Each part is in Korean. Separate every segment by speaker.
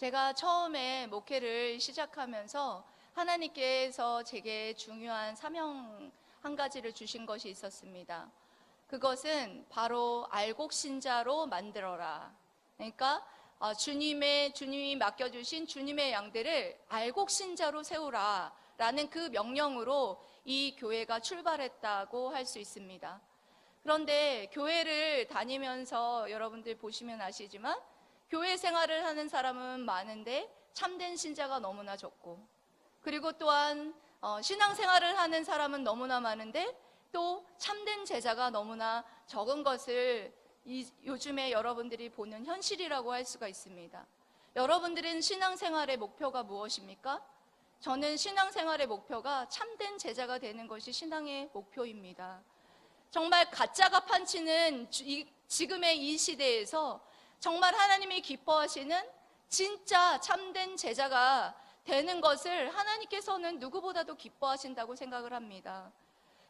Speaker 1: 제가 처음에 목회를 시작하면서 하나님께서 제게 중요한 사명 한 가지를 주신 것이 있었습니다. 그것은 바로 알곡신자로 만들어라. 그러니까 주님이 맡겨주신 주님의 양들을 알곡신자로 세우라 라는 그 명령으로 이 교회가 출발했다고 할 수 있습니다. 그런데 교회를 다니면서 여러분들 보시면 아시지만 교회 생활을 하는 사람은 많은데 참된 신자가 너무나 적고, 그리고 또한 신앙생활을 하는 사람은 너무나 많은데 또 참된 제자가 너무나 적은 것을 요즘에 여러분들이 보는 현실이라고 할 수가 있습니다. 여러분들은 신앙생활의 목표가 무엇입니까? 저는 신앙생활의 목표가 참된 제자가 되는 것이 신앙의 목표입니다. 정말 가짜가 판치는 지금의 이 시대에서 정말 하나님이 기뻐하시는 진짜 참된 제자가 되는 것을 하나님께서는 누구보다도 기뻐하신다고 생각을 합니다.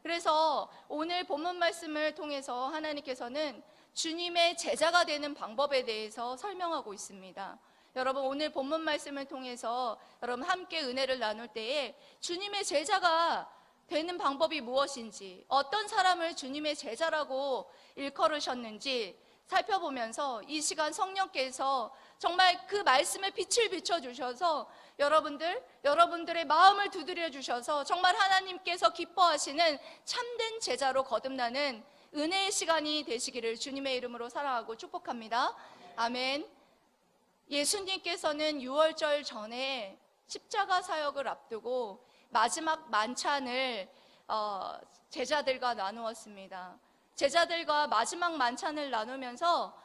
Speaker 1: 그래서 오늘 본문 말씀을 통해서 하나님께서는 주님의 제자가 되는 방법에 대해서 설명하고 있습니다. 여러분, 오늘 본문 말씀을 통해서 여러분 함께 은혜를 나눌 때에 주님의 제자가 되는 방법이 무엇인지, 어떤 사람을 주님의 제자라고 일컬으셨는지 살펴보면서 이 시간 성령께서 정말 그 말씀에 빛을 비춰주셔서 여러분들의 마음을 두드려 주셔서 정말 하나님께서 기뻐하시는 참된 제자로 거듭나는 은혜의 시간이 되시기를 주님의 이름으로 사랑하고 축복합니다. 아멘. 예수님께서는 유월절 전에 십자가 사역을 앞두고 마지막 만찬을 제자들과 나누었습니다. 제자들과 마지막 만찬을 나누면서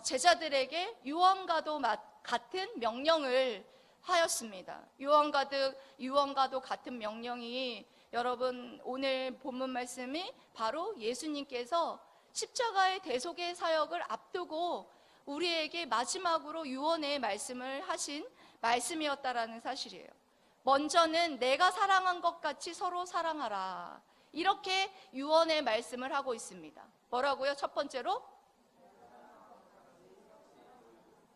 Speaker 1: 제자들에게 유언과도 같은 명령을 하였습니다. 유언과도 같은 명령이 여러분 오늘 본문 말씀이 바로 예수님께서 십자가의 대속의 사역을 앞두고 우리에게 마지막으로 유언의 말씀을 하신 말씀이었다라는 사실이에요. 먼저는 내가 사랑한 것 같이 서로 사랑하라. 이렇게 유언의 말씀을 하고 있습니다. 뭐라고요? 첫 번째로?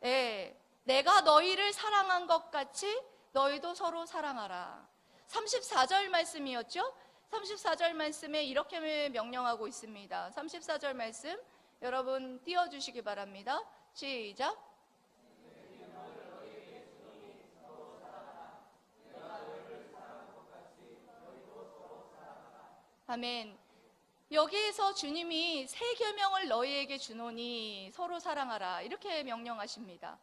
Speaker 1: 네, 내가 너희를 사랑한 것 같이 너희도 서로 사랑하라. 34절 말씀이었죠? 34절 말씀에 이렇게 명령하고 있습니다. 34절 말씀 여러분 띄워주시기 바랍니다. 시작. 아멘. 여기에서 주님이 새 계명을 너희에게 주노니 서로 사랑하라 이렇게 명령하십니다.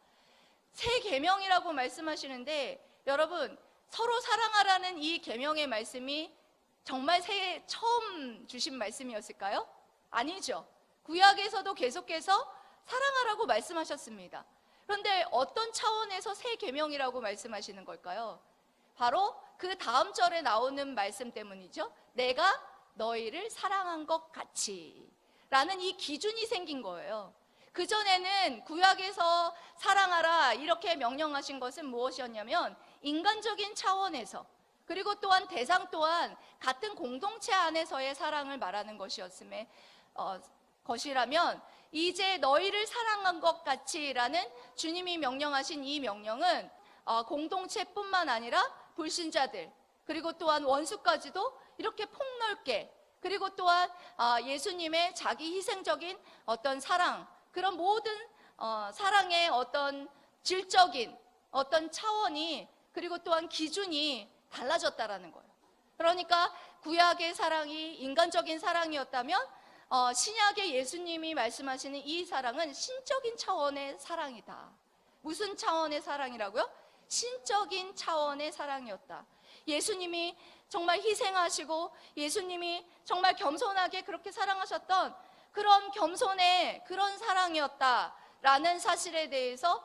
Speaker 1: 새 계명이라고 말씀하시는데 여러분 서로 사랑하라는 이 계명의 말씀이 정말 처음 주신 말씀이었을까요? 아니죠. 구약에서도 계속해서 사랑하라고 말씀하셨습니다. 그런데 어떤 차원에서 새 계명이라고 말씀하시는 걸까요? 바로 그 다음 절에 나오는 말씀 때문이죠. 내가 너희를 사랑한 것 같이 라는 이 기준이 생긴 거예요. 그전에는 구약에서 사랑하라 이렇게 명령하신 것은 무엇이었냐면 인간적인 차원에서, 그리고 또한 대상 또한 같은 공동체 안에서의 사랑을 말하는 것이라면 이제 너희를 사랑한 것 같이 라는 주님이 명령하신 이 명령은 공동체뿐만 아니라 불신자들 그리고 또한 원수까지도 이렇게 폭넓게, 그리고 또한 예수님의 자기 희생적인 어떤 사랑, 그런 모든 사랑의 어떤 질적인 어떤 차원이, 그리고 또한 기준이 달라졌다라는 거예요. 그러니까 구약의 사랑이 인간적인 사랑이었다면 신약의 예수님이 말씀하시는 이 사랑은 신적인 차원의 사랑이다. 무슨 차원의 사랑이라고요? 신적인 차원의 사랑이었다. 예수님이 정말 희생하시고 예수님이 정말 겸손하게 그렇게 사랑하셨던 그런 겸손의 그런 사랑이었다라는 사실에 대해서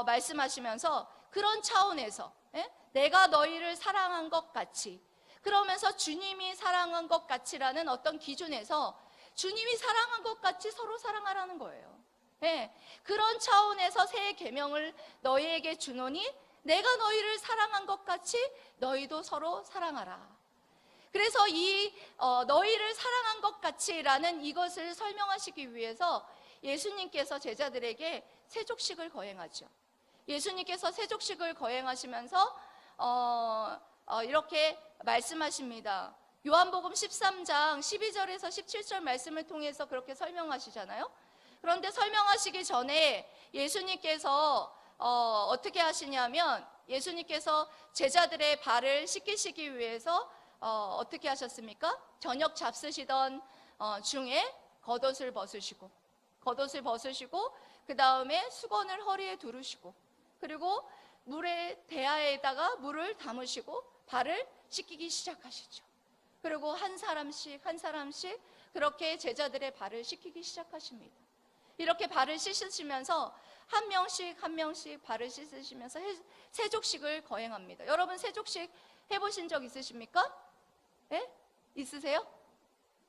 Speaker 1: 말씀하시면서 그런 차원에서 내가 너희를 사랑한 것 같이, 그러면서 주님이 사랑한 것 같이라는 어떤 기준에서 주님이 사랑한 것 같이 서로 사랑하라는 거예요. 그런 차원에서 새 계명을 너희에게 주노니 내가 너희를 사랑한 것 같이 너희도 서로 사랑하라. 그래서 이 너희를 사랑한 것 같이라는 이것을 설명하시기 위해서 예수님께서 제자들에게 세족식을 거행하죠. 예수님께서 세족식을 거행하시면서 이렇게 말씀하십니다. 요한복음 13장 12절에서 17절 말씀을 통해서 그렇게 설명하시잖아요. 그런데 설명하시기 전에 예수님께서 어떻게 하시냐면, 예수님께서 제자들의 발을 씻기시기 위해서 어떻게 하셨습니까? 저녁 잡수시던 중에 겉옷을 벗으시고 그 다음에 수건을 허리에 두르시고, 그리고 물의 대야에다가 물을 담으시고 발을 씻기기 시작하시죠. 그리고 한 사람씩 그렇게 제자들의 발을 씻기기 시작하십니다. 이렇게 발을 씻으시면서 한 명씩 발을 씻으시면서 세족식을 거행합니다. 여러분, 세족식 해보신 적 있으십니까? 네? 있으세요?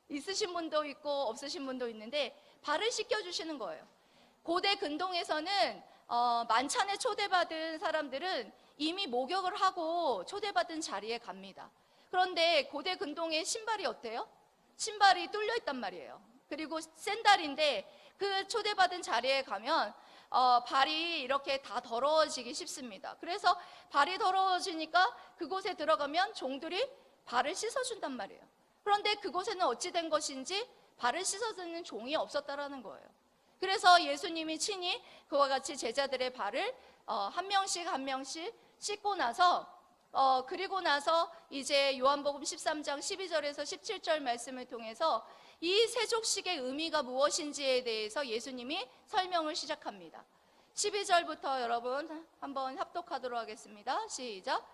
Speaker 1: 있으신 분도 있고 없으신 분도 있는데 발을 씻겨주시는 거예요. 고대 근동에서는 만찬에 초대받은 사람들은 이미 목욕을 하고 초대받은 자리에 갑니다. 그런데 고대 근동의 신발이 어때요? 신발이 뚫려 있단 말이에요. 그리고 샌들인데 그 초대받은 자리에 가면 발이 이렇게 다 더러워지기 쉽습니다. 그래서 발이 더러워지니까 그곳에 들어가면 종들이 발을 씻어준단 말이에요. 그런데 그곳에는 어찌 된 것인지 발을 씻어주는 종이 없었다라는 거예요. 그래서 예수님이 친히 그와 같이 제자들의 발을 한 명씩 씻고 나서 그리고 나서 이제 요한복음 13장 12절에서 17절 말씀을 통해서 이 세족식의 의미가 무엇인지에 대해서 예수님이 설명을 시작합니다. 12절부터 여러분 한번 합독하도록 하겠습니다. 시작.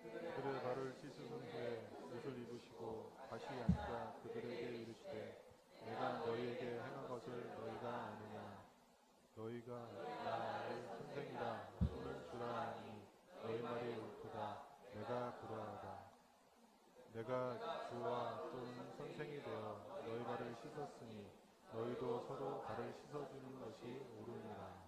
Speaker 2: 그들의 발을 씻으신 후에 옷을 입으시고 다시 앉아 그들에게 이르시되 내가 너희에게 행한 것을 너희가 아느냐. 너희가 나의 선생이라 손을 주라 하니 너희 말이 옳도다. 내가 그러하다. 내가 주와 또는 선생이 되어 너희 발을 씻었으니 너희도 서로 발을 씻어주는 것이 옳으니라.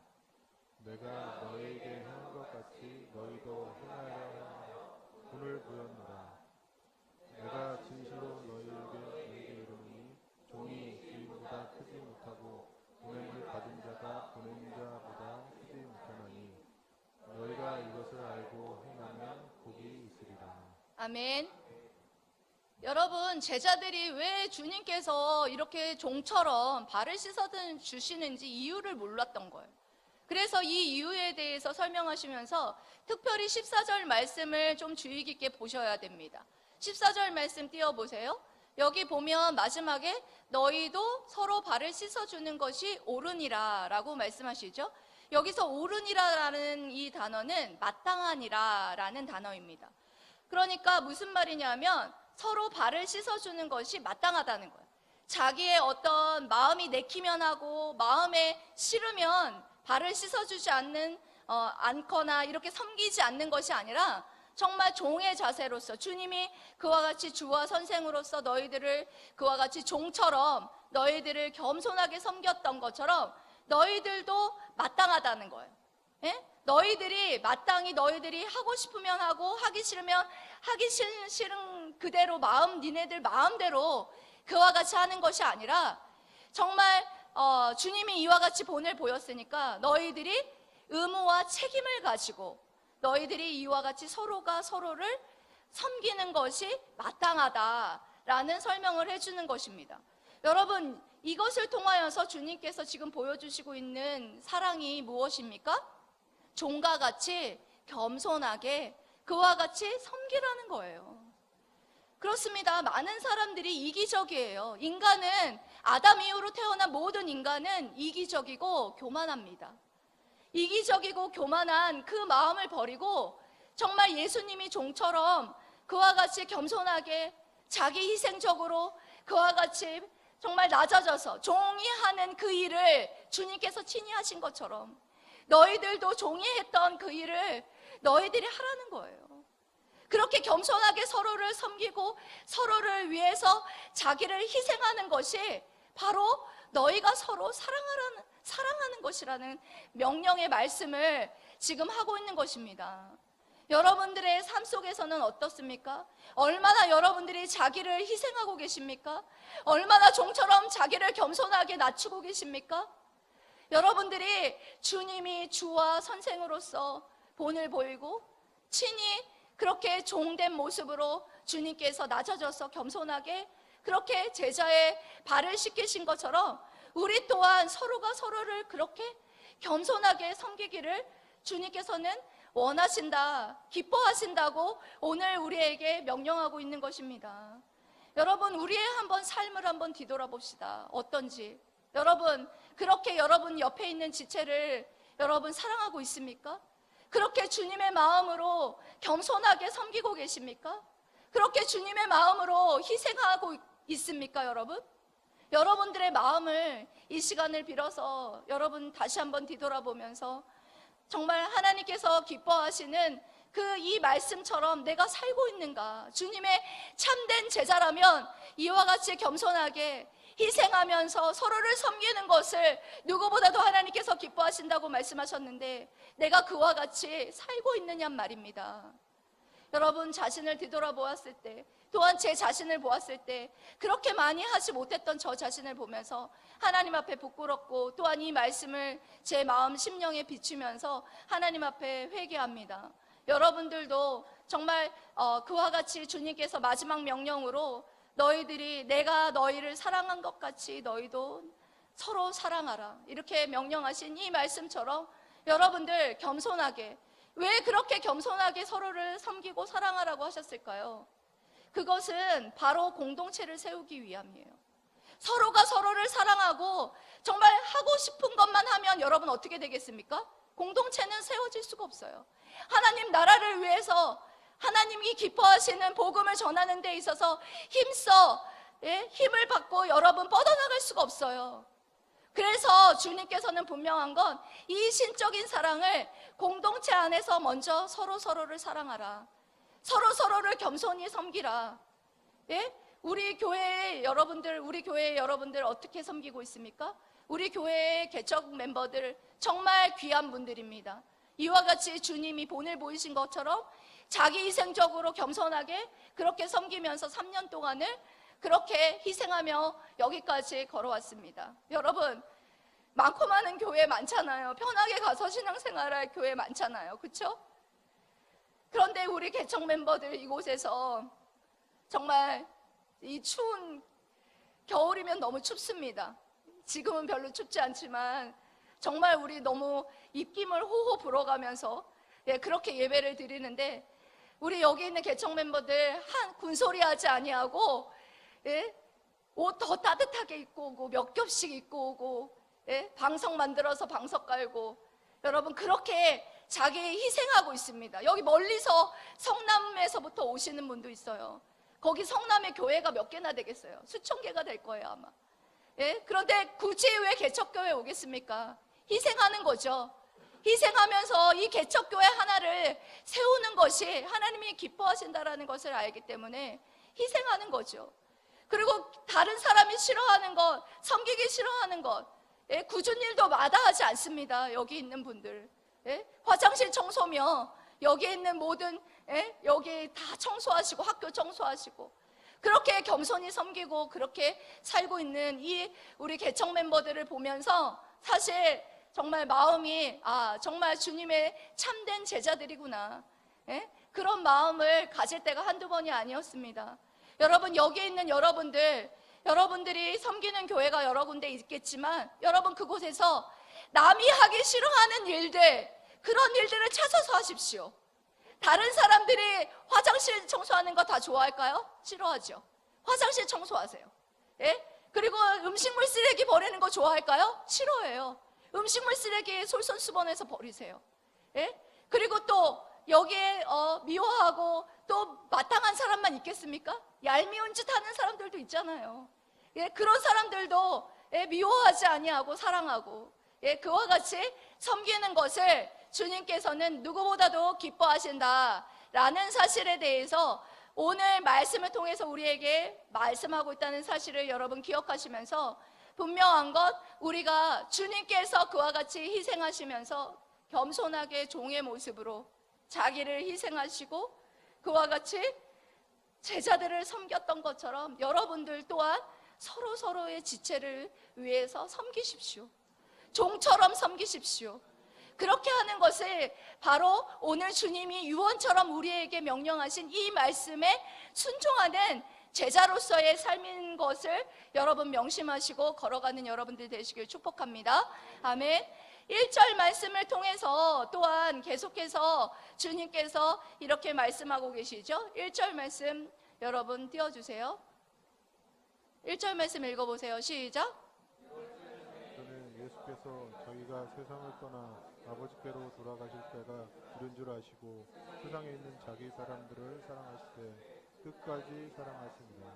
Speaker 2: 내가 너희에게 행한 것 같이 너희도 행하여야 분을 보였노라. 내가 진실로 너희에게 이르노니 종이 주인보다 크지 못하고 보냄을 받은 자가 보낸 자보다 크지 못하나니 너희가 이것을 알고 행하면 복이 있으리라.
Speaker 1: 아멘. 여러분, 제자들이 왜 주님께서 이렇게 종처럼 발을 씻어 주시는지 이유를 몰랐던 거예요. 그래서 이 이유에 대해서 설명하시면서 특별히 14절 말씀을 좀 주의 깊게 보셔야 됩니다. 14절 말씀 띄워보세요. 여기 보면 마지막에 너희도 서로 발을 씻어주는 것이 옳으니라 라고 말씀하시죠. 여기서 옳으니라라는 이 단어는 마땅하니라라는 단어입니다. 그러니까 무슨 말이냐면 서로 발을 씻어주는 것이 마땅하다는 거예요. 자기의 어떤 마음이 내키면 하고 마음에 싫으면 발을 씻어주지 않거나 이렇게 섬기지 않는 것이 아니라 정말 종의 자세로서 주님이 그와 같이 주와 선생으로서 너희들을 그와 같이 종처럼 너희들을 겸손하게 섬겼던 것처럼 너희들도 마땅하다는 거예요. 예? 너희들이 마땅히 너희들이 하고 싶으면 하고 하기 싫으면 하기 싫은 그대로 니네들 마음대로 그와 같이 하는 것이 아니라 정말 주님이 이와 같이 본을 보였으니까 너희들이 의무와 책임을 가지고 너희들이 이와 같이 서로가 서로를 섬기는 것이 마땅하다라는 설명을 해주는 것입니다. 여러분, 이것을 통하여서 주님께서 지금 보여주시고 있는 사랑이 무엇입니까? 종과 같이 겸손하게 그와 같이 섬기라는 거예요. 그렇습니다. 많은 사람들이 이기적이에요. 인간은 아담 이후로 태어난 모든 인간은 이기적이고 교만합니다. 이기적이고 교만한 그 마음을 버리고 정말 예수님이 종처럼 그와 같이 겸손하게 자기 희생적으로 그와 같이 정말 낮아져서 종이 하는 그 일을 주님께서 친히 하신 것처럼 너희들도 종이 했던 그 일을 너희들이 하라는 거예요. 그렇게 겸손하게 서로를 섬기고 서로를 위해서 자기를 희생하는 것이 바로 너희가 서로 사랑하는 것이라는 명령의 말씀을 지금 하고 있는 것입니다. 여러분들의 삶 속에서는 어떻습니까? 얼마나 여러분들이 자기를 희생하고 계십니까? 얼마나 종처럼 자기를 겸손하게 낮추고 계십니까? 여러분들이 주님이 주와 선생으로서 본을 보이고 친히 그렇게 종된 모습으로 주님께서 낮아져서 겸손하게 그렇게 제자의 발을 씻기신 것처럼 우리 또한 서로가 서로를 그렇게 겸손하게 섬기기를 주님께서는 원하신다, 기뻐하신다고 오늘 우리에게 명령하고 있는 것입니다. 여러분, 우리의 한번 삶을 한번 뒤돌아봅시다. 어떤지. 여러분, 그렇게 여러분 옆에 있는 지체를 여러분 사랑하고 있습니까? 그렇게 주님의 마음으로 겸손하게 섬기고 계십니까? 그렇게 주님의 마음으로 희생하고 있습니까, 여러분? 여러분들의 마음을 이 시간을 빌어서 여러분 다시 한번 뒤돌아보면서 정말 하나님께서 기뻐하시는 그 이 말씀처럼 내가 살고 있는가? 주님의 참된 제자라면 이와 같이 겸손하게 희생하면서 서로를 섬기는 것을 누구보다도 하나님께서 기뻐하신다고 말씀하셨는데 내가 그와 같이 살고 있느냐 말입니다. 여러분, 자신을 뒤돌아보았을 때, 또한 제 자신을 보았을 때 그렇게 많이 하지 못했던 저 자신을 보면서 하나님 앞에 부끄럽고 또한 이 말씀을 제 마음 심령에 비추면서 하나님 앞에 회개합니다. 여러분들도 정말 그와 같이 주님께서 마지막 명령으로 너희들이 내가 너희를 사랑한 것 같이 너희도 서로 사랑하라, 이렇게 명령하신 이 말씀처럼 여러분들 겸손하게, 왜 그렇게 겸손하게 서로를 섬기고 사랑하라고 하셨을까요? 그것은 바로 공동체를 세우기 위함이에요. 서로가 서로를 사랑하고 정말 하고 싶은 것만 하면 여러분 어떻게 되겠습니까? 공동체는 세워질 수가 없어요. 하나님 나라를 위해서 하나님이 기뻐하시는 복음을 전하는 데 있어서 힘을 받고 여러분 뻗어나갈 수가 없어요. 그래서 주님께서는 분명한 건 이 신적인 사랑을 공동체 안에서 먼저 서로를 사랑하라, 서로를 겸손히 섬기라. 우리 교회의 여러분들 어떻게 섬기고 있습니까? 우리 교회의 개척 멤버들 정말 귀한 분들입니다. 이와 같이 주님이 본을 보이신 것처럼 자기 희생적으로 겸손하게 그렇게 섬기면서 3년 동안을 그렇게 희생하며 여기까지 걸어왔습니다. 여러분, 많고 많은 교회 많잖아요. 편하게 가서 신앙생활할 교회 많잖아요. 그렇죠? 그런데 우리 개척 멤버들 이곳에서 정말 이 추운 겨울이면 너무 춥습니다. 지금은 별로 춥지 않지만 정말 우리 너무 입김을 호호 불어가면서 그렇게 예배를 드리는데 우리 여기 있는 개척 멤버들 한 군소리 하지 아니하고 옷 더 따뜻하게 입고 오고 몇 겹씩 입고 오고 방석 만들어서 방석 깔고 여러분 그렇게 자기 희생하고 있습니다. 여기 멀리서 성남에서부터 오시는 분도 있어요. 거기 성남에 교회가 몇 개나 되겠어요? 수천 개가 될 거예요 아마. 그런데 굳이 왜 개척교회 오겠습니까? 희생하는 거죠. 희생하면서 이 개척교회 하나를 세우는 것이 하나님이 기뻐하신다라는 것을 알기 때문에 희생하는 거죠. 그리고 다른 사람이 싫어하는 것, 섬기기 싫어하는 것, 굳은 일도 마다하지 않습니다. 여기 있는 분들 화장실 청소며 여기 있는 모든 여기 다 청소하시고 학교 청소하시고 그렇게 겸손히 섬기고 그렇게 살고 있는 이 우리 개척 멤버들을 보면서 사실 정말 마음이 정말 주님의 참된 제자들이구나, 그런 마음을 가질 때가 한두 번이 아니었습니다. 여러분, 여기 있는 여러분들이 섬기는 교회가 여러 군데 있겠지만 여러분 그곳에서 남이 하기 싫어하는 일들, 그런 일들을 찾아서 하십시오. 다른 사람들이 화장실 청소하는 거 다 좋아할까요? 싫어하죠. 화장실 청소하세요. 그리고 음식물 쓰레기 버리는 거 좋아할까요? 싫어해요. 음식물 쓰레기 솔선수범해서 버리세요. 그리고 또 여기에 미워하고 또 마땅한 사람만 있겠습니까? 얄미운 짓 하는 사람들도 있잖아요. 그런 사람들도 미워하지 아니하고 사랑하고 그와 같이 섬기는 것을 주님께서는 누구보다도 기뻐하신다라는 사실에 대해서 오늘 말씀을 통해서 우리에게 말씀하고 있다는 사실을 여러분 기억하시면서 분명한 것, 우리가 주님께서 그와 같이 희생하시면서 겸손하게 종의 모습으로 자기를 희생하시고 그와 같이 제자들을 섬겼던 것처럼 여러분들 또한 서로의 지체를 위해서 섬기십시오. 종처럼 섬기십시오. 그렇게 하는 것을 바로 오늘 주님이 유언처럼 우리에게 명령하신 이 말씀에 순종하는 제자로서의 삶인 것을 여러분 명심하시고 걸어가는 여러분들 되시길 축복합니다. 아멘. 1절 말씀을 통해서 또한 계속해서 주님께서 이렇게 말씀하고 계시죠. 1절 말씀 여러분 띄워주세요. 1절 말씀 읽어보세요. 시작.
Speaker 2: 저는 예수께서 저희가 세상을 떠나 아버지께로 돌아가실 때가 이른 줄 아시고 세상에 있는 자기 사람들을 사랑하시되 끝까지 사랑하십니다.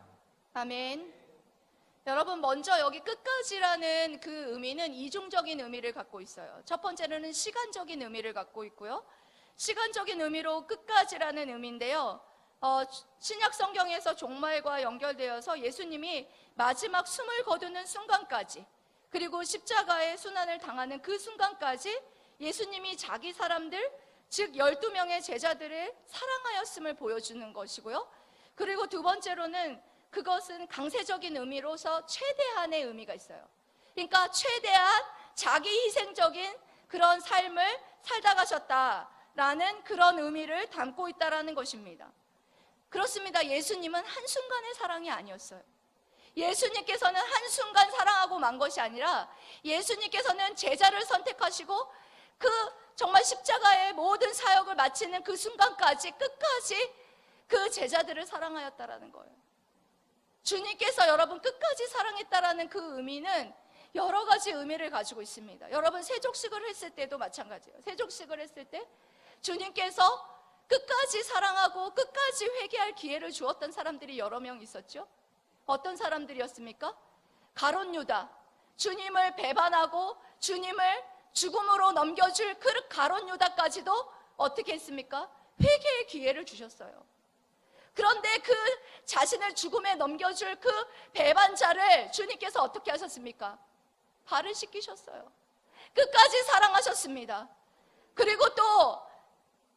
Speaker 1: 아멘. 여러분 먼저 여기 끝까지라는 그 의미는 이중적인 의미를 갖고 있어요. 첫 번째로는 시간적인 의미를 갖고 있고요. 시간적인 의미로 끝까지라는 의미인데요. 신약 성경에서 종말과 연결되어서 예수님이 마지막 숨을 거두는 순간까지, 그리고 십자가의 순환을 당하는 그 순간까지 예수님이 자기 사람들, 즉 12명의 제자들을 사랑하였음을 보여주는 것이고요. 그리고 두 번째로는 그것은 강세적인 의미로서 최대한의 의미가 있어요. 그러니까 최대한 자기 희생적인 그런 삶을 살다 가셨다라는 그런 의미를 담고 있다라는 것입니다. 그렇습니다. 예수님은 한순간의 사랑이 아니었어요. 예수님께서는 한순간 사랑하고 만 것이 아니라 예수님께서는 제자를 선택하시고 그 정말 십자가의 모든 사역을 마치는 그 순간까지 끝까지 그 제자들을 사랑하였다라는 거예요. 주님께서 여러분 끝까지 사랑했다라는 그 의미는 여러 가지 의미를 가지고 있습니다. 여러분 세족식을 했을 때도 마찬가지예요. 세족식을 했을 때 주님께서 끝까지 사랑하고 끝까지 회개할 기회를 주었던 사람들이 여러 명 있었죠. 어떤 사람들이었습니까? 가룟 유다, 주님을 배반하고 주님을 죽음으로 넘겨줄 그 가룟 유다까지도 어떻게 했습니까? 회개의 기회를 주셨어요. 그런데 그 자신을 죽음에 넘겨줄 그 배반자를 주님께서 어떻게 하셨습니까? 발을 씻기셨어요. 끝까지 사랑하셨습니다. 그리고 또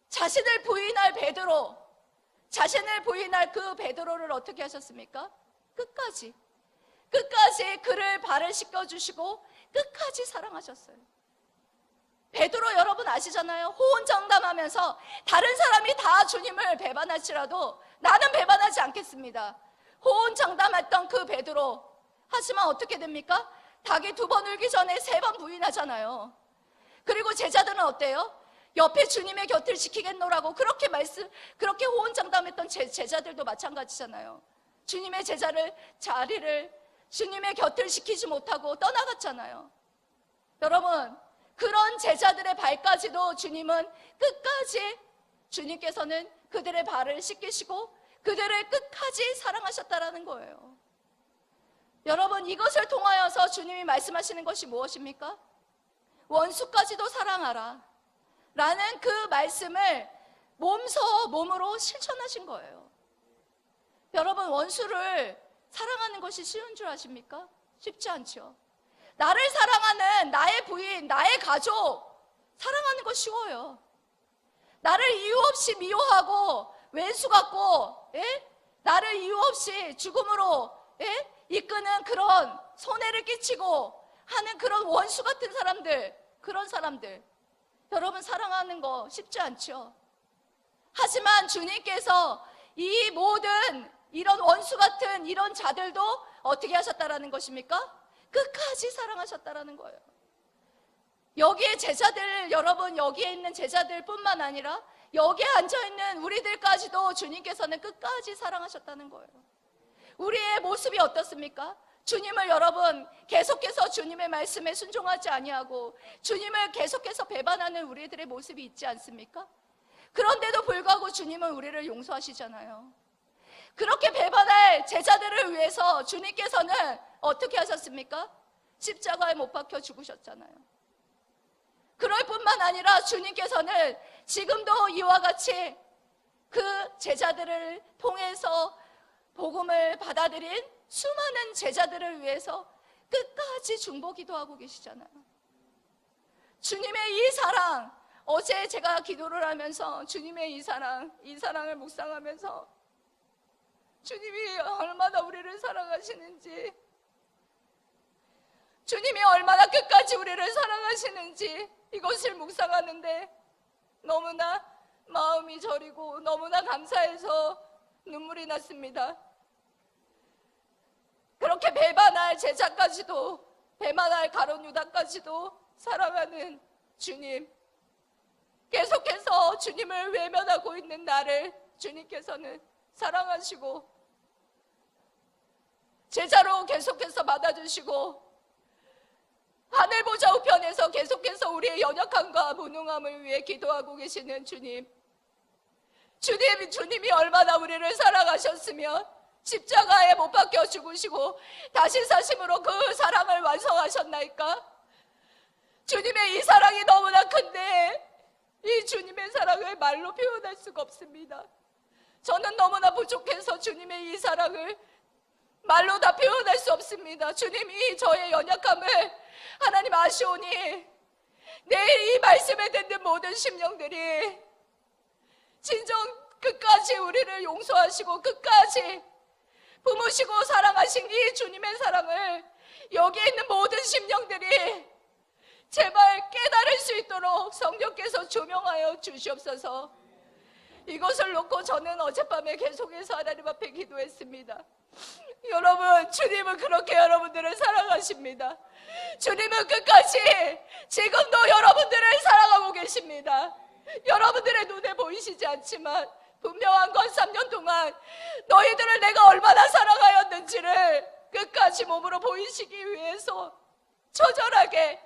Speaker 1: 자신을 부인할 베드로, 자신을 부인할 그 베드로를 어떻게 하셨습니까? 끝까지 그를 발을 씻겨주시고 끝까지 사랑하셨어요. 베드로 여러분 아시잖아요. 호언장담하면서 다른 사람이 다 주님을 배반할지라도 나는 배반하지 않겠습니다. 호언장담했던 그 베드로. 하지만 어떻게 됩니까? 닭이 2번 울기 전에 3번 부인하잖아요. 그리고 제자들은 어때요? 옆에 주님의 곁을 지키겠노라고 그렇게 호언장담했던 제자들도 마찬가지잖아요. 주님의 자리를 주님의 곁을 지키지 못하고 떠나갔잖아요. 여러분 그런 제자들의 발까지도 주님께서는 그들의 발을 씻기시고 그들을 끝까지 사랑하셨다라는 거예요. 여러분 이것을 통하여서 주님이 말씀하시는 것이 무엇입니까? 원수까지도 사랑하라 라는 그 말씀을 몸으로 실천하신 거예요. 여러분 원수를 사랑하는 것이 쉬운 줄 아십니까? 쉽지 않죠. 나를 사랑하는 나의 부인, 나의 가족 사랑하는 거 쉬워요. 나를 이유 없이 미워하고 왼수 같고 나를 이유 없이 죽음으로 이끄는 그런 손해를 끼치고 하는 그런 원수 같은 사람들, 그런 사람들 여러분 사랑하는 거 쉽지 않죠. 하지만 주님께서 이 모든 이런 원수 같은 이런 자들도 어떻게 하셨다라는 것입니까? 끝까지 사랑하셨다라는 거예요. 여기에 제자들, 여러분 여기에 있는 제자들 뿐만 아니라 여기에 앉아있는 우리들까지도 주님께서는 끝까지 사랑하셨다는 거예요. 우리의 모습이 어떻습니까? 주님을 여러분 계속해서 주님의 말씀에 순종하지 아니하고 주님을 계속해서 배반하는 우리들의 모습이 있지 않습니까? 그런데도 불구하고 주님은 우리를 용서하시잖아요. 그렇게 배반할 제자들을 위해서 주님께서는 어떻게 하셨습니까? 십자가에 못 박혀 죽으셨잖아요. 그럴 뿐만 아니라 주님께서는 지금도 이와 같이 그 제자들을 통해서 복음을 받아들인 수많은 제자들을 위해서 끝까지 중보기도 하고 계시잖아요. 주님의 이 사랑, 어제 제가 기도를 하면서 주님의 이 사랑을 묵상하면서 주님이 얼마나 우리를 사랑하시는지, 주님이 얼마나 끝까지 우리를 사랑하시는지 이것을 묵상하는데 너무나 마음이 저리고 너무나 감사해서 눈물이 났습니다. 그렇게 배반할 제자까지도, 배반할 가룟 유다까지도 사랑하는 주님, 계속해서 주님을 외면하고 있는 나를 주님께서는 사랑하시고 제자로 계속해서 받아주시고 하늘 보좌 우편에서 계속해서 우리의 연약함과 무능함을 위해 기도하고 계시는 주님, 주님이 얼마나 우리를 사랑하셨으면 십자가에 못 박혀 죽으시고 다시 사심으로 그 사랑을 완성하셨나이까? 주님의 이 사랑이 너무나 큰데 이 주님의 사랑을 말로 표현할 수가 없습니다. 저는 너무나 부족해서 주님의 이 사랑을 말로 다 표현할 수 없습니다. 주님이 저의 연약함을 하나님 아시오니 내일 이 말씀에 듣는 모든 심령들이 진정 끝까지 우리를 용서하시고 끝까지 품으시고 사랑하신 이 주님의 사랑을 여기에 있는 모든 심령들이 제발 깨달을 수 있도록 성령께서 조명하여 주시옵소서. 이것을 놓고 저는 어젯밤에 계속해서 하나님 앞에 기도했습니다. 여러분, 주님은 그렇게 여러분들을 사랑하십니다. 주님은 끝까지 지금도 여러분들을 사랑하고 계십니다. 여러분들의 눈에 보이시지 않지만 분명한 건 3년 동안 너희들을 내가 얼마나 사랑하였는지를 끝까지 몸으로 보이시기 위해서 처절하게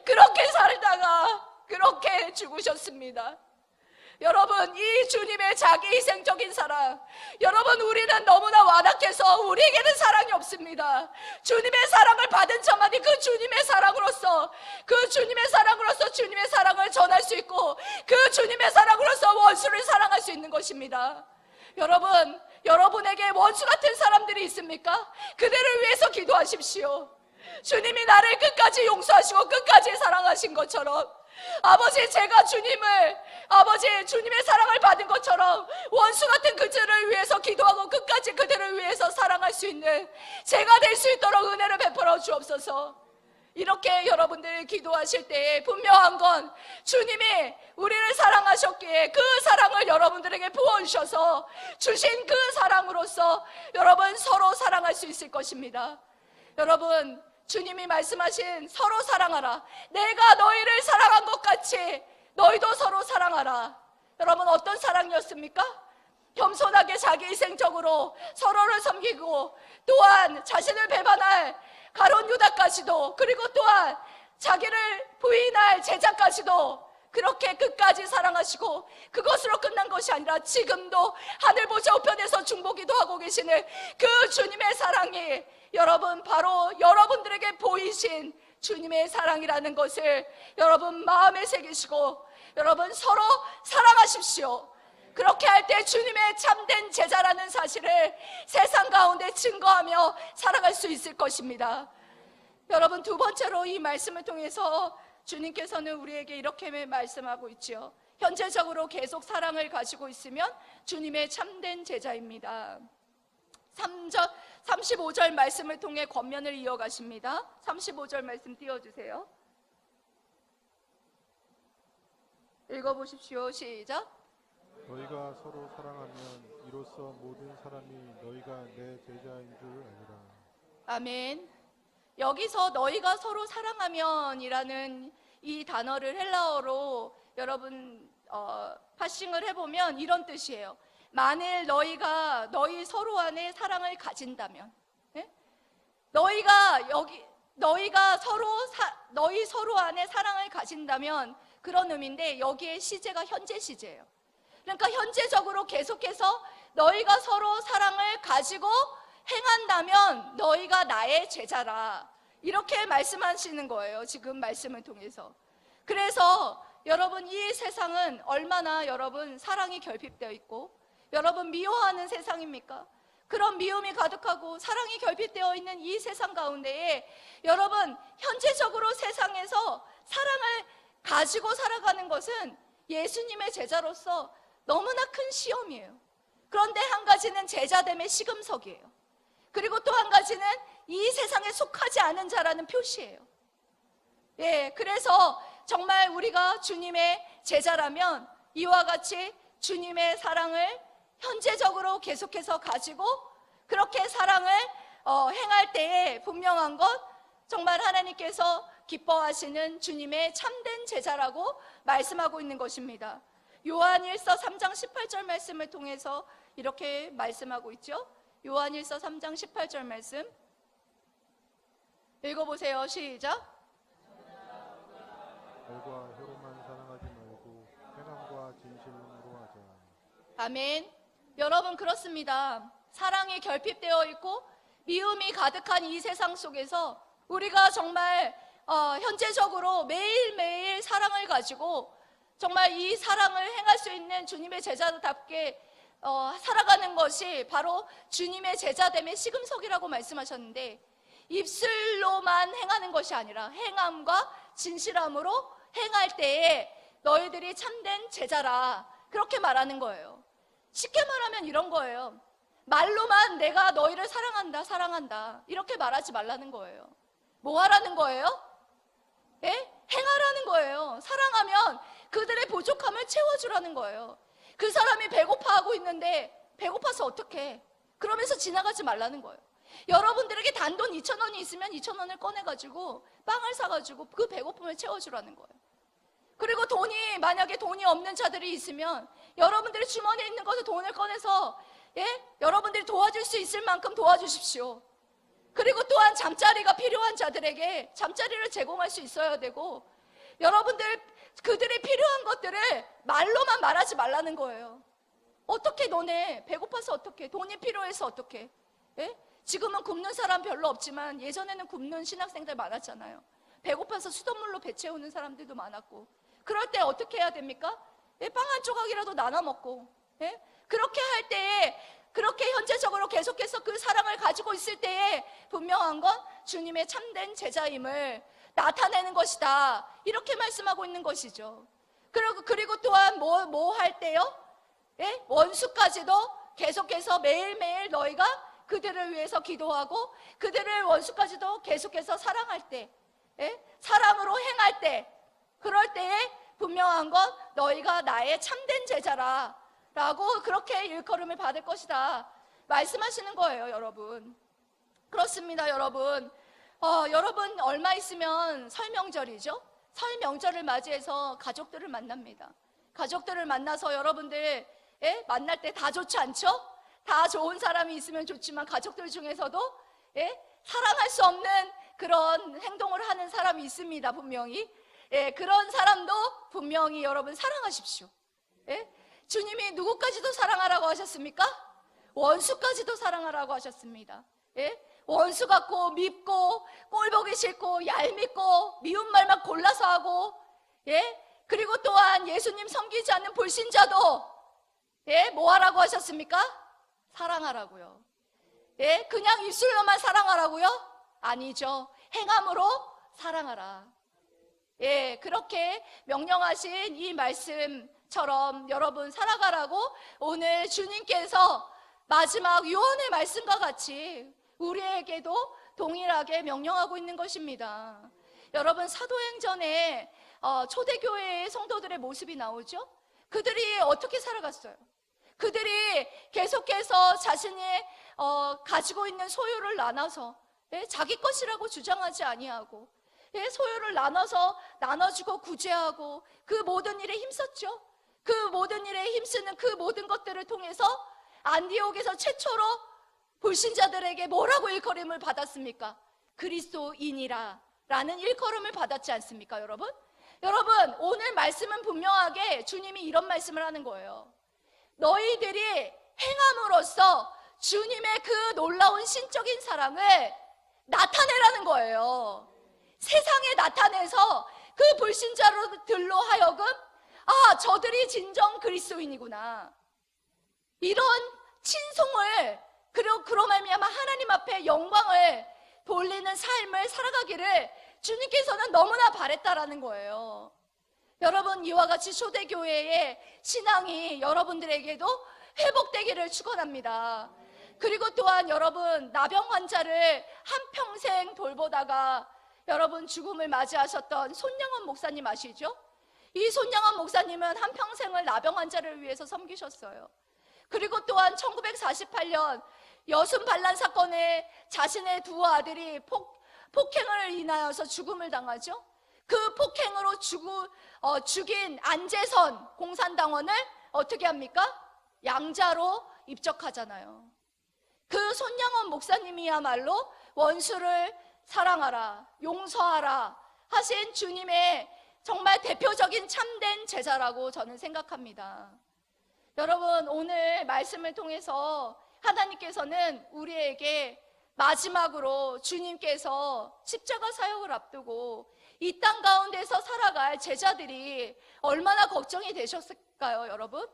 Speaker 1: 그렇게 살다가 그렇게 죽으셨습니다. 여러분, 이 주님의 자기 희생적인 사랑, 여러분, 우리는 너무나 완악해서 우리에게는 사랑이 없습니다. 주님의 사랑을 받은 자만이 그 주님의 사랑으로서 주님의 사랑을 전할 수 있고 그 주님의 사랑으로서 원수를 사랑할 수 있는 것입니다. 여러분, 여러분에게 원수 같은 사람들이 있습니까? 그들을 위해서 기도하십시오. 주님이 나를 끝까지 용서하시고 끝까지 사랑하신 것처럼 아버지, 제가 주님의 사랑을 받은 것처럼 원수 같은 그들을 위해서 기도하고 끝까지 그들을 위해서 사랑할 수 있는 제가 될 수 있도록 은혜를 베풀어 주옵소서. 이렇게 여러분들이 기도하실 때에 분명한 건 주님이 우리를 사랑하셨기에 그 사랑을 여러분들에게 부어주셔서 주신 그 사랑으로서 여러분 서로 사랑할 수 있을 것입니다. 여러분, 주님이 말씀하신 서로 사랑하라, 내가 너희를 사랑한 것 같이 너희도 서로 사랑하라. 여러분, 어떤 사랑이었습니까? 겸손하게 자기희생적으로 서로를 섬기고 또한 자신을 배반할 가룟 유다까지도, 그리고 또한 자기를 부인할 제자까지도 그렇게 끝까지 사랑하시고 그것으로 끝난 것이 아니라 지금도 하늘 보좌 우편에서 중보기도 하고 계시는 그 주님의 사랑이 여러분 바로 여러분들에게 보이신 주님의 사랑이라는 것을 여러분 마음에 새기시고 여러분 서로 사랑하십시오. 그렇게 할 때 주님의 참된 제자라는 사실을 세상 가운데 증거하며 살아갈 수 있을 것입니다. 여러분, 두 번째로 이 말씀을 통해서 주님께서는 우리에게 이렇게 말씀하고 있지요. 현재적으로 계속 사랑을 가지고 있으면 주님의 참된 제자입니다. 35절 말씀을 통해 권면을 이어가십니다. 35절 말씀 띄워주세요. 읽어보십시오. 시작.
Speaker 2: 너희가 서로 사랑하면 이로써 모든 사람이 너희가 내 제자인 줄 알리라.
Speaker 1: 아멘. 여기서 너희가 서로 사랑하면이라는 이 단어를 헬라어로 여러분 파싱을 해보면 이런 뜻이에요. 만일 너희 서로 안에 사랑을 가진다면, 예? 너희 서로 안에 사랑을 가진다면 그런 의미인데 여기에 시제가 현재 시제예요. 그러니까 현재적으로 계속해서 너희가 서로 사랑을 가지고 행한다면 너희가 나의 제자라, 이렇게 말씀하시는 거예요. 지금 말씀을 통해서. 그래서 여러분, 이 세상은 얼마나 여러분 사랑이 결핍되어 있고 여러분 미워하는 세상입니까? 그런 미움이 가득하고 사랑이 결핍되어 있는 이 세상 가운데에 여러분 현재적으로 세상에서 사랑을 가지고 살아가는 것은 예수님의 제자로서 너무나 큰 시험이에요. 그런데 한 가지는 제자됨의 시금석이에요. 그리고 또 한 가지는 이 세상에 속하지 않은 자라는 표시예요. 예, 그래서 정말 우리가 주님의 제자라면 이와 같이 주님의 사랑을 현재적으로 계속해서 가지고 그렇게 사랑을 행할 때에 분명한 것, 정말 하나님께서 기뻐하시는 주님의 참된 제자라고 말씀하고 있는 것입니다. 요한일서 3장 18절 말씀을 통해서 이렇게 말씀하고 있죠. 요한일서 3장 18절 말씀 읽어보세요. 시작.
Speaker 2: 말과 혀로만 사랑하지 말고 행함과 진실로 하자.
Speaker 1: 아멘. 여러분, 그렇습니다. 사랑이 결핍되어 있고 미움이 가득한 이 세상 속에서 우리가 정말 현재적으로 매일매일 사랑을 가지고 정말 이 사랑을 행할 수 있는 주님의 제자답게 살아가는 것이 바로 주님의 제자됨의 시금석이라고 말씀하셨는데, 입술로만 행하는 것이 아니라 행함과 진실함으로 행할 때에 너희들이 참된 제자라, 그렇게 말하는 거예요. 쉽게 말하면 이런 거예요. 말로만 내가 너희를 사랑한다, 사랑한다 이렇게 말하지 말라는 거예요. 뭐 하라는 거예요? 예? 행하라는 거예요. 사랑하면 그들의 부족함을 채워주라는 거예요. 그 사람이 배고파하고 있는데 배고파서 어떡해? 그러면서 지나가지 말라는 거예요. 여러분들에게 단돈 2,000원이 있으면 2,000원을 꺼내가지고 빵을 사가지고 그 배고픔을 채워주라는 거예요. 그리고 만약에 돈이 없는 자들이 있으면 여러분들의 주머니에 있는 것을 돈을 꺼내서 여러분들이 도와줄 수 있을 만큼 도와주십시오. 그리고 또한 잠자리가 필요한 자들에게 잠자리를 제공할 수 있어야 되고, 여러분들 그들이 필요한 것들을 말로만 말하지 말라는 거예요. 어떻게 너네 배고파서 어떻게, 돈이 필요해서 어떻게, 지금은 굶는 사람 별로 없지만 예전에는 굶는 신학생들 많았잖아요. 배고파서 수돗물로 배 채우는 사람들도 많았고, 그럴 때 어떻게 해야 됩니까? 빵 한 조각이라도 나눠 먹고, 그렇게 할 때에, 그렇게 현재적으로 계속해서 그 사랑을 가지고 있을 때에 분명한 건 주님의 참된 제자임을 나타내는 것이다, 이렇게 말씀하고 있는 것이죠. 그리고 또한 뭐 할 때요? 원수까지도 계속해서 매일매일 너희가 그들을 위해서 기도하고 그들을 원수까지도 계속해서 사랑할 때, 사랑으로 행할 때, 그럴 때에 분명한 건 너희가 나의 참된 제자라 라고 그렇게 일컬음을 받을 것이다 말씀하시는 거예요. 여러분, 그렇습니다. 여러분, 여러분 얼마 있으면 설 명절이죠. 설 명절을 맞이해서 가족들을 만납니다. 가족들을 만나서 여러분들 만날 때 다 좋지 않죠? 다 좋은 사람이 있으면 좋지만 가족들 중에서도 사랑할 수 없는 그런 행동을 하는 사람이 있습니다. 분명히 그런 사람도 분명히 여러분 사랑하십시오. 주님이 누구까지도 사랑하라고 하셨습니까? 원수까지도 사랑하라고 하셨습니다. 원수 같고 밉고 꼴보기 싫고 얄밉고 미운 말만 골라서 하고, 그리고 또한 예수님 섬기지 않는 불신자도 뭐 하라고 하셨습니까? 사랑하라고요. 그냥 입술로만 사랑하라고요? 아니죠. 행함으로 사랑하라. 그렇게 명령하신 이 말씀처럼 여러분 살아가라고 오늘 주님께서 마지막 유언의 말씀과 같이 우리에게도 동일하게 명령하고 있는 것입니다. 여러분, 사도행전에 초대교회의 성도들의 모습이 나오죠? 그들이 어떻게 살아갔어요? 그들이 계속해서 자신이 가지고 있는 소유를 나눠서 자기 것이라고 주장하지 아니하고 소유를 나눠주고 구제하고 그 모든 일에 힘썼죠. 그 모든 일에 힘쓰는 그 모든 것들을 통해서 안디옥에서 최초로 불신자들에게 뭐라고 일컬음을 받았습니까? 그리스도인이라 라는 일컬음을 받았지 않습니까? 여러분, 오늘 말씀은 분명하게 주님이 이런 말씀을 하는 거예요. 너희들이 행함으로써 주님의 그 놀라운 신적인 사랑을 나타내라는 거예요. 세상에 나타내서 그 불신자들로 하여금 저들이 진정 그리스도인이구나, 이런 친송을, 그리고 그로 말미암아 하나님 앞에 영광을 돌리는 삶을 살아가기를 주님께서는 너무나 바랬다라는 거예요. 여러분, 이와 같이 초대교회의 신앙이 여러분들에게도 회복되기를 축원합니다. 그리고 또한 여러분, 나병 환자를 한평생 돌보다가 여러분 죽음을 맞이하셨던 손양원 목사님 아시죠? 이 손양원 목사님은 한평생을 나병 환자를 위해서 섬기셨어요. 그리고 또한 1948년 여순 반란 사건에 자신의 두 아들이 폭행을 인하여서 죽음을 당하죠. 그 폭행으로 죽인 안재선 공산당원을 어떻게 합니까? 양자로 입적하잖아요. 그 손양원 목사님이야말로 원수를 사랑하라, 용서하라 하신 주님의 정말 대표적인 참된 제자라고 저는 생각합니다. 여러분, 오늘 말씀을 통해서 하나님께서는 우리에게 마지막으로 주님께서 십자가 사역을 앞두고 이 땅 가운데서 살아갈 제자들이 얼마나 걱정이 되셨을까요, 여러분?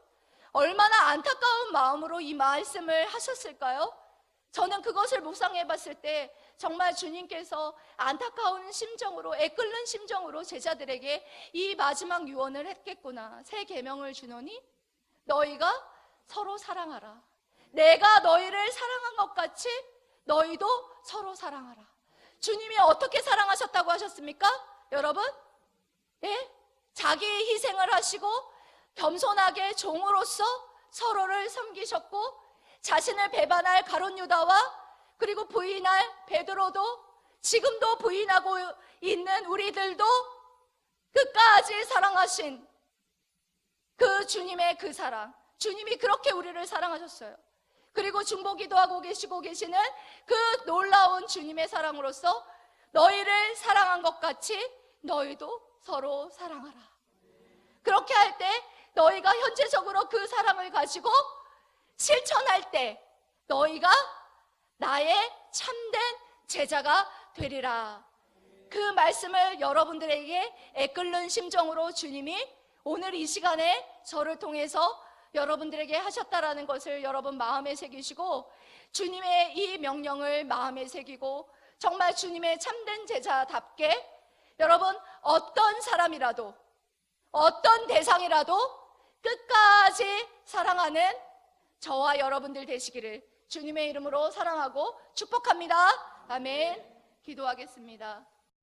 Speaker 1: 얼마나 안타까운 마음으로 이 말씀을 하셨을까요? 저는 그것을 묵상해 봤을 때 정말 주님께서 안타까운 심정으로, 애끓는 심정으로 제자들에게 이 마지막 유언을 했겠구나. 새 계명을 주노니 너희가 서로 사랑하라. 내가 너희를 사랑한 것 같이 너희도 서로 사랑하라. 주님이 어떻게 사랑하셨다고 하셨습니까? 여러분, 예? 자기 희생을 하시고 겸손하게 종으로서 서로를 섬기셨고, 자신을 배반할 가룟 유다와 그리고 부인할 베드로도, 지금도 부인하고 있는 우리들도 끝까지 사랑하신 그 주님의 그 사랑, 주님이 그렇게 우리를 사랑하셨어요. 그리고 중보기도 하고 계시는 그 놀라운 주님의 사랑으로서 너희를 사랑한 것 같이 너희도 서로 사랑하라. 그렇게 할 때 너희가 현재적으로 그 사랑을 가지고 실천할 때 너희가 나의 참된 제자가 되리라. 그 말씀을 여러분들에게 애끓는 심정으로 주님이 오늘 이 시간에 저를 통해서 여러분들에게 하셨다라는 것을 여러분 마음에 새기시고, 주님의 이 명령을 마음에 새기고 정말 주님의 참된 제자답게 여러분 어떤 사람이라도 어떤 대상이라도 끝까지 사랑하는 저와 여러분들 되시기를 주님의 이름으로 사랑하고 축복합니다. 아멘. 기도하겠습니다.